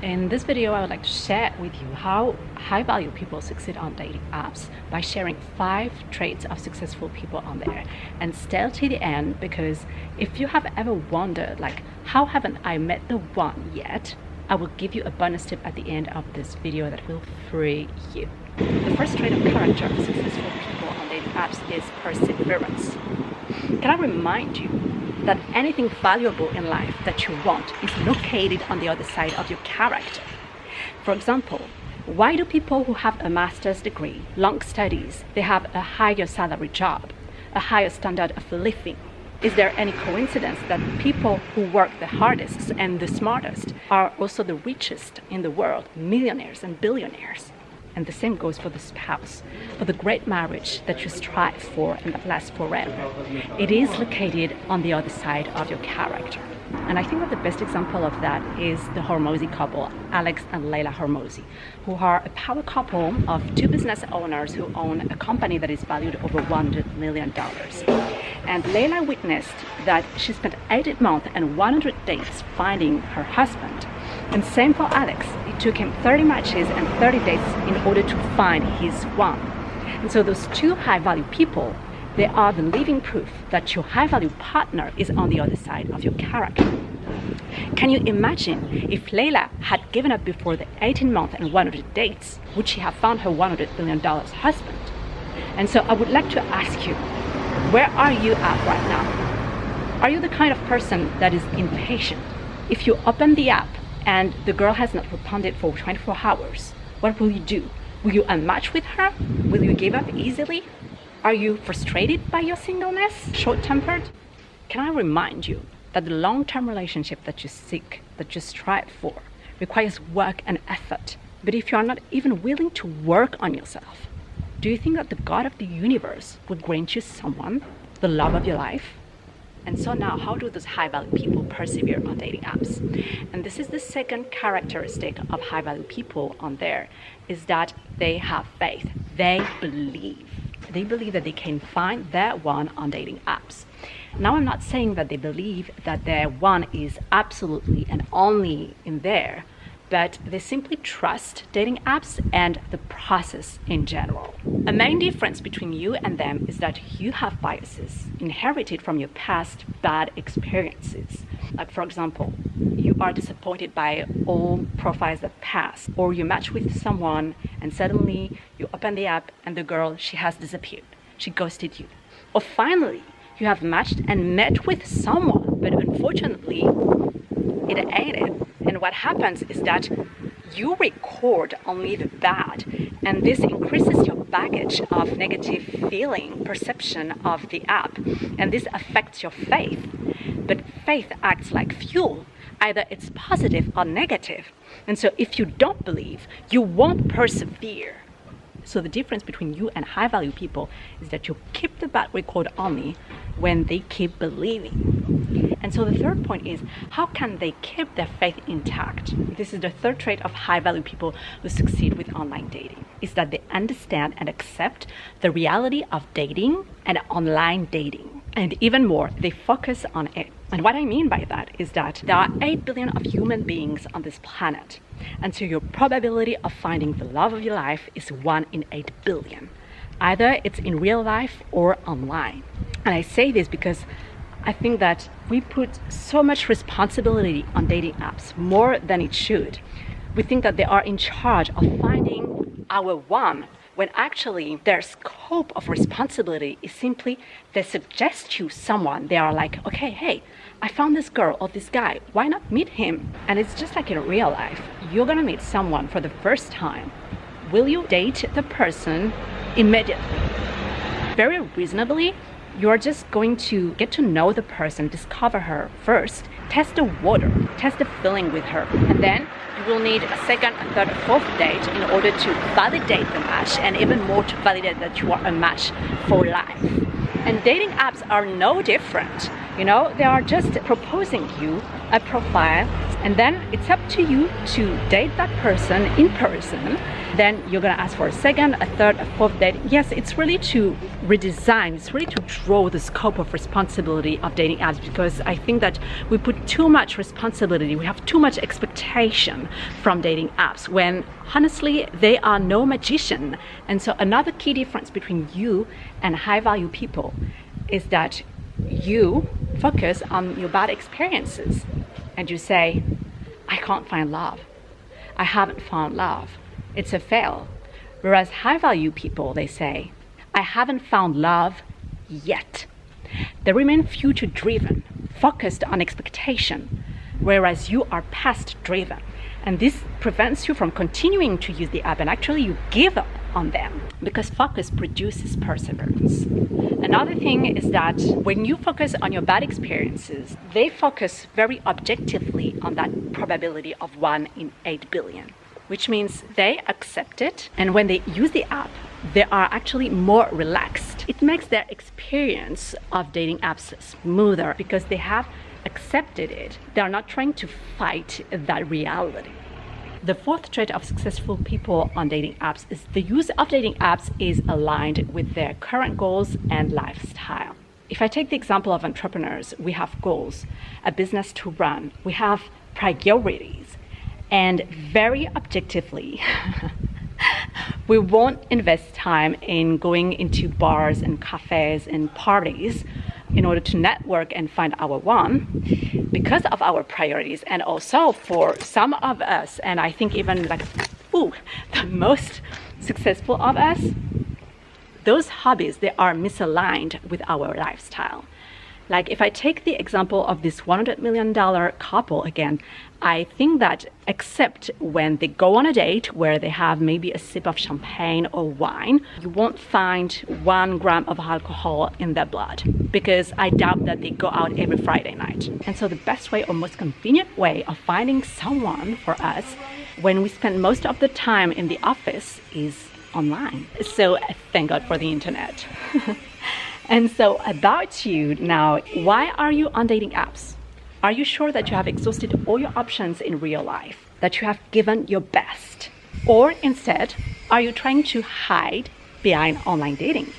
In this video, I would like to share with you how high-value people succeed on dating apps by sharing 5 traits of successful people on there. And stay till the end, because if you have ever wondered, like, how haven't I met the one yet? I will give you a bonus tip at the end of this video that will free you. The first trait of character of successful people on dating apps is perseverance. Can I remind you that anything valuable in life that you want is located on the other side of your character? For example, why do people who have a master's degree, long studies, they have a higher salary job, a higher standard of living? Is there any coincidence that people who work the hardest and the smartest are also the richest in the world, millionaires and billionaires? And the same goes for the spouse, for the great marriage that you strive for and that lasts forever. It is located on the other side of your character. And I think that the best example of that is the Hormosi couple, Alex and Layla Hormosi, who are a power couple of 2 business owners who own a company that is valued over $100 million. And Layla witnessed that she spent 18 months and 100 days finding her husband. And same for Alex. It took him 30 matches and 30 dates in order to find his one. And so those 2 high-value people, they are the living proof that your high-value partner is on the other side of your character. Can you imagine if Layla had given up before the 18 months and 100 dates, would she have found her $100 million husband? And so I would like to ask you, where are you at right now? Are you the kind of person that is impatient? If you open the app and the girl has not responded for 24 hours, what will you do? Will you unmatch with her? Will you give up easily? Are you frustrated by your singleness? Short-tempered? Can I remind you that the long-term relationship that you seek, that you strive for, requires work and effort. But if you are not even willing to work on yourself, do you think that the God of the universe would grant you someone, the love of your life? And so now, how do those high-value people persevere on dating apps? And this is the second characteristic of high-value people on there, is that they have faith. They believe. They believe that they can find their one on dating apps. Now, I'm not saying that they believe that their one is absolutely and only in there, but they simply trust dating apps and the process in general. A main difference between you and them is that you have biases inherited from your past bad experiences. Like, for example, you are disappointed by all profiles that pass, or you match with someone and suddenly you open the app and the girl, she has disappeared. She ghosted you. Or finally, you have matched and met with someone, but unfortunately, it ain't it. And what happens is that you record only the bad, and this increases your baggage of negative feeling, perception of the app, and this affects your faith. But faith acts like fuel. Either it's positive or negative. And so if you don't believe, you won't persevere. So the difference between you and high-value people is that you keep the bad record only when they keep believing. And so the third point is, how can they keep their faith intact? This is the third trait of high-value people who succeed with online dating, is that they understand and accept the reality of dating and online dating. And even more, they focus on it. And what I mean by that is that there are 8 billion of human beings on this planet. And so your probability of finding the love of your life is 1 in 8 billion. Either it's in real life or online. And I say this because I think that we put so much responsibility on dating apps, more than it should. We think that they are in charge of finding our one, when actually their scope of responsibility is simply they suggest you someone. They are like, okay, hey, I found this girl or this guy, why not meet him? And it's just like in real life. You're gonna meet someone for the first time. Will you date the person immediately? Very reasonably, you're just going to get to know the person, discover her first, test the water, test the feeling with her, and then you will need a second, a third, a fourth date in order to validate the match, and even more to validate that you are a match for life. And dating apps are no different. You know, they are just proposing you a profile, and then it's up to you to date that person in person. Then you're gonna ask for a second, a third, a fourth date. Yes, it's really to redesign, it's really to draw the scope of responsibility of dating apps, because I think that we put too much responsibility, we have too much expectation from dating apps, when honestly, they are no magician. And so another key difference between you and high value people is that you focus on your bad experiences and you say, I can't find love. I haven't found love. It's a fail. Whereas high value people, they say, I haven't found love yet. They remain future driven, focused on expectation, whereas you are past driven. And this prevents you from continuing to use the app, and actually you give up on them, because focus produces perseverance. Another thing is that when you focus on your bad experiences, they focus very objectively on that probability of 1 in 8 billion, which means they accept it. And when they use the app, they are actually more relaxed. It makes their experience of dating apps smoother because they have accepted it. They are not trying to fight that reality. The fourth trait of successful people on dating apps is the use of dating apps is aligned with their current goals and lifestyle. If I take the example of entrepreneurs, we have goals, a business to run, we have priorities, and very objectively, we won't invest time in going into bars and cafes and parties in order to network and find our one, because of our priorities. And also for some of us, and I think even the most successful of us, those hobbies, they are misaligned with our lifestyle. Like if I take the example of this $100 million couple again, I think that except when they go on a date where they have maybe a sip of champagne or wine, you won't find 1 gram of alcohol in their blood, because I doubt that they go out every Friday night. And so the best way or most convenient way of finding someone for us when we spend most of the time in the office is online. So thank God for the internet. And so about you now, why are you on dating apps? Are you sure that you have exhausted all your options in real life, that you have given your best? Or instead, are you trying to hide behind online dating?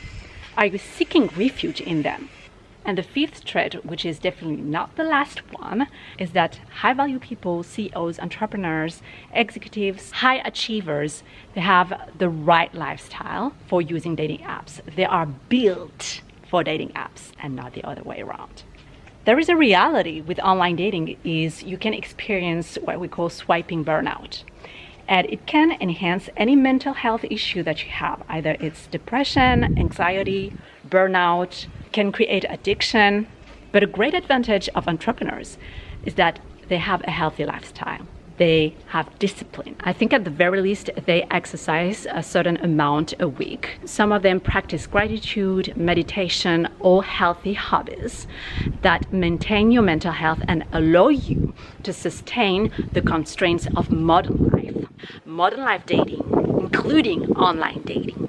Are you seeking refuge in them? And the fifth trait, which is definitely not the last one, is that high-value people, CEOs, entrepreneurs, executives, high achievers, they have the right lifestyle for using dating apps. They are built for dating apps and not the other way around. There is a reality with online dating is you can experience what we call swiping burnout. And it can enhance any mental health issue that you have. Either it's depression, anxiety, burnout, can create addiction. But a great advantage of entrepreneurs is that they have a healthy lifestyle. They have discipline. I think at the very least, they exercise a certain amount a week. Some of them practice gratitude, meditation, or healthy hobbies that maintain your mental health and allow you to sustain the constraints of modern life dating, including online dating.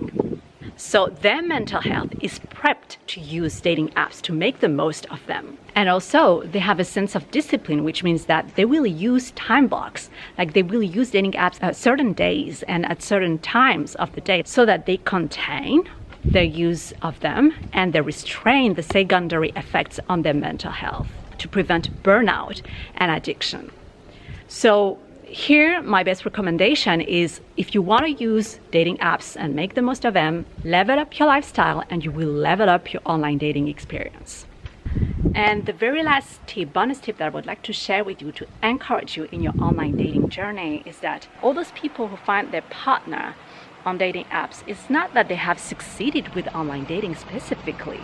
So their mental health is prepped to use dating apps to make the most of them. And also they have a sense of discipline, which means that they will use time blocks, like they will use dating apps at certain days and at certain times of the day so that they contain their use of them and they restrain the secondary effects on their mental health to prevent burnout and addiction. So here, my best recommendation is if you want to use dating apps and make the most of them, level up your lifestyle and you will level up your online dating experience. And the very last tip, bonus tip that I would like to share with you to encourage you in your online dating journey is that all those people who find their partner on dating apps, it's not that they have succeeded with online dating specifically.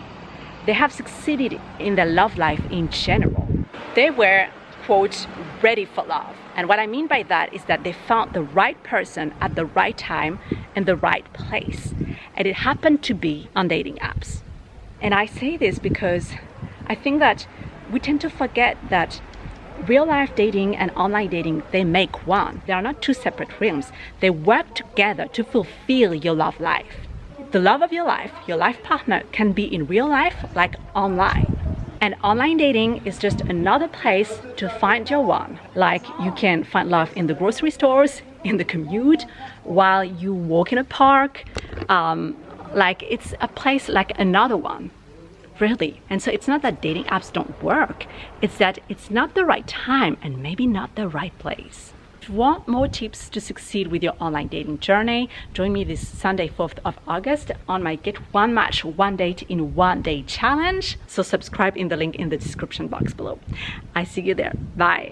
They have succeeded in their love life in general. They were, quote, ready for love. And what I mean by that is that they found the right person at the right time in the right place. And it happened to be on dating apps. And I say this because I think that we tend to forget that real life dating and online dating, they make one. They are not two separate realms. They work together to fulfill your love life. The love of your life partner can be in real life like online. And online dating is just another place to find your one. Like you can find love in the grocery stores, in the commute, while you walk in a park. Like it's a place like another one, really. And so it's not that dating apps don't work, it's that it's not the right time and maybe not the right place. If you want more tips to succeed with your online dating journey, join me this Sunday, 4th of August on my Get One Match, One Date in One Day challenge. So subscribe in the link in the description box below. I see you there. Bye.